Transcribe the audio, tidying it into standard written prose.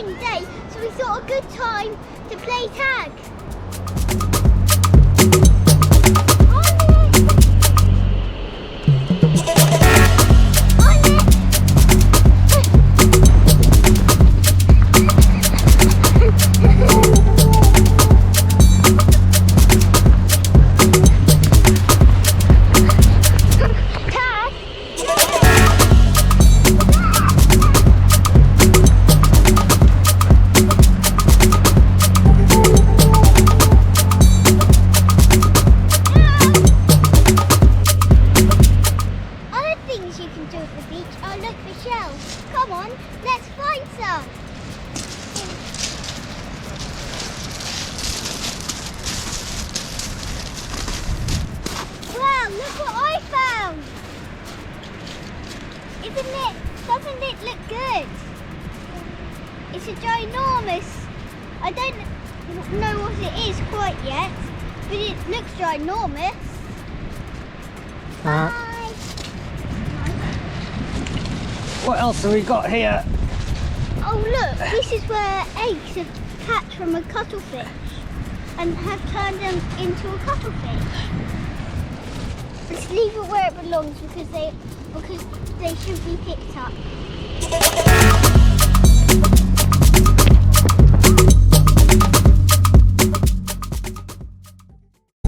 rainy day, so we thought a good time to play tag. Come on, let's find some. Wow, look what I found. Doesn't it look good? It's a ginormous, I don't know what it is quite yet, but it looks ginormous. Bye. What else have we got here? Oh look, this is where eggs have hatched from a cuttlefish and have turned them into a cuttlefish. Let's leave it where it belongs because they should be picked up.